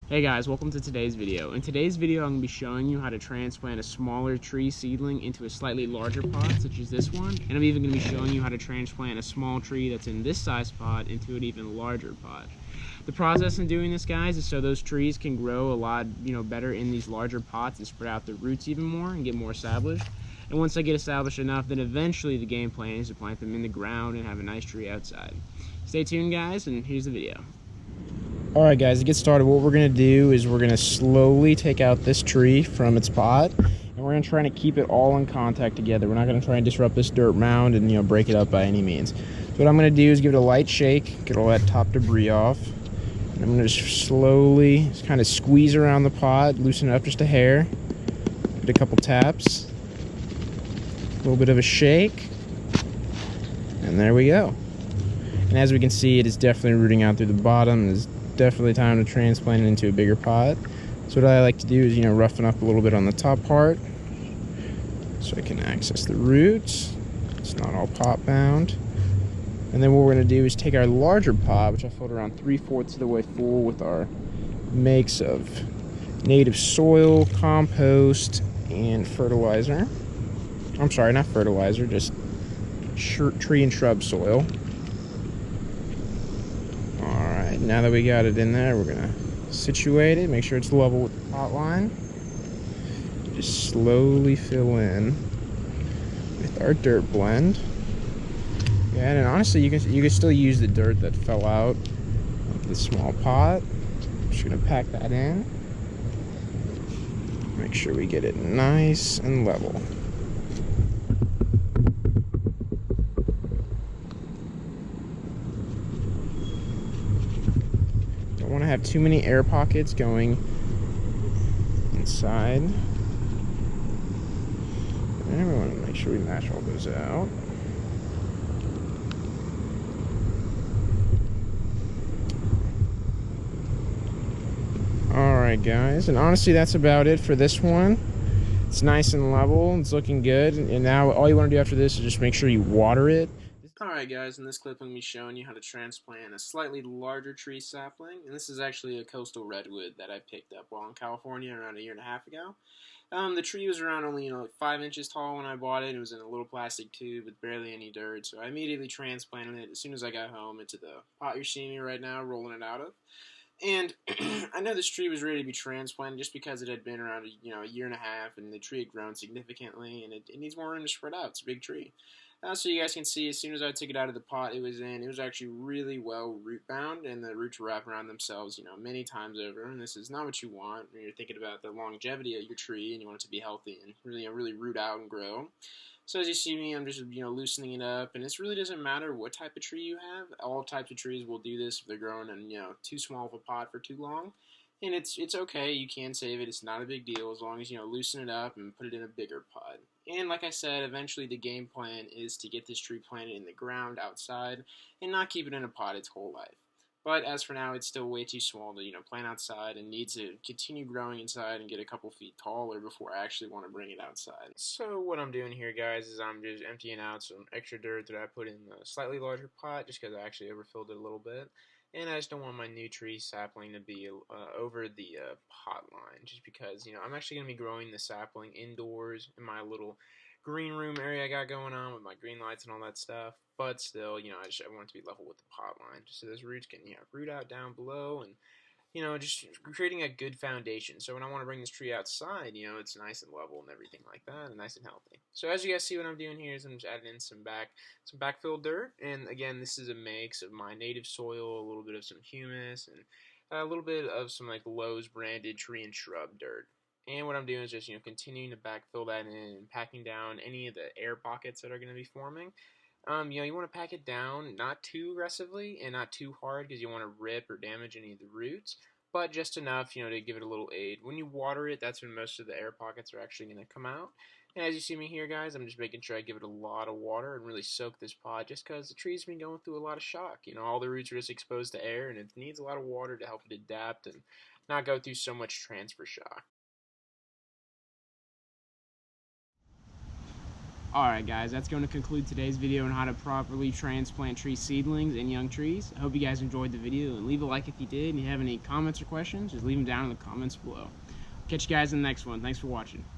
Hey guys, welcome to today's video. In today's video, I'm going to be showing you how to transplant a smaller tree seedling into a slightly larger pot, such as this one. And I'm even going to be showing you how to transplant a small tree that's in this size pot into an even larger pot. The process in doing this, guys, is so those trees can grow a lot, better in these larger pots and spread out their roots even more and get more established. And once they get established enough, then eventually the game plan is to plant them in the ground and have a nice tree outside. Stay tuned, guys, and here's the video. Alright guys, to get started, what we're going to do is we're going to slowly take out this tree from its pot, and we're going to try to keep it all in contact together. We're not going to try and disrupt this dirt mound and break it up by any means. So what I'm going to do is give it a light shake, get all that top debris off, and I'm going to slowly kind of squeeze around the pot, loosen it up just a hair, give it a couple taps, a little bit of a shake, and there we go. And as we can see, it is definitely rooting out through the bottom. It's definitely time to transplant it into a bigger pot. So what I like to do is, roughen up a little bit on the top part so I can access the roots. It's not all pot bound. And then what we're going to do is take our larger pot, which I filled around 3/4 of the way full with our mix of native soil, compost, and fertilizer. I'm sorry, not fertilizer, just tree and shrub soil. Now that we got it in there, we're gonna situate it, make sure it's level with the pot line. Just slowly fill in with our dirt blend. Yeah, and honestly, you can still use the dirt that fell out of the small pot. Just gonna pack that in. Make sure we get it nice and level. Don't want to have too many air pockets going inside. And we want to make sure we match all those out. Alright guys, and honestly that's about it for this one. It's nice and level, it's looking good, and now all you want to do after this is just make sure you water it. Alright guys, in this clip I'm going to be showing you how to transplant a slightly larger tree sapling, and this is actually a coastal redwood that I picked up while in California around 1.5 years ago. The tree was around only 5 inches tall when I bought it. It was in a little plastic tube with barely any dirt, so I immediately transplanted it as soon as I got home into the pot you're seeing me right now rolling it out of. And I know this tree was ready to be transplanted just because it had been around a 1.5 years, and the tree had grown significantly, and it needs more room to spread out. It's a big tree. So you guys can see, as soon as I took it out of the pot it was in, it was actually really well root bound, and the roots wrap around themselves, many times over. And this is not what you want when you're thinking about the longevity of your tree and you want it to be healthy and really root out and grow. So as you see me, I'm just loosening it up, and this really doesn't matter what type of tree you have. All types of trees will do this if they're growing in too small of a pot for too long. And it's okay, you can save it, it's not a big deal as long as loosen it up and put it in a bigger pot. And like I said, eventually the game plan is to get this tree planted in the ground outside and not keep it in a pot its whole life. But as for now, it's still way too small to plant outside, and needs to continue growing inside and get a couple feet taller before I actually want to bring it outside. So what I'm doing here, guys, is I'm just emptying out some extra dirt that I put in the slightly larger pot just because I actually overfilled it a little bit. And I just don't want my new tree sapling to be over the pot line, just because, I'm actually going to be growing the sapling indoors in my little green room area I got going on with my green lights and all that stuff. But still, I want it to be level with the pot line, just so those roots can, root out down below, and just creating a good foundation. So when I want to bring this tree outside, it's nice and level and everything like that, and nice and healthy. So as you guys see, what I'm doing here is I'm just adding in some backfill dirt, and again, this is a mix of my native soil, a little bit of some humus, and a little bit of some like Lowe's branded tree and shrub dirt. And what I'm doing is just continuing to backfill that in and packing down any of the air pockets that are going to be forming. You want to pack it down not too aggressively and not too hard because you want to rip or damage any of the roots, but just enough, to give it a little aid. When you water it, that's when most of the air pockets are actually going to come out. And as you see me here, guys, I'm just making sure I give it a lot of water and really soak this pot, just because the tree's been going through a lot of shock. All the roots are just exposed to air, and it needs a lot of water to help it adapt and not go through so much transfer shock. Alright guys, that's going to conclude today's video on how to properly transplant tree seedlings and young trees. I hope you guys enjoyed the video, and leave a like if you did, and you have any comments or questions, just leave them down in the comments below. Catch you guys in the next one. Thanks for watching.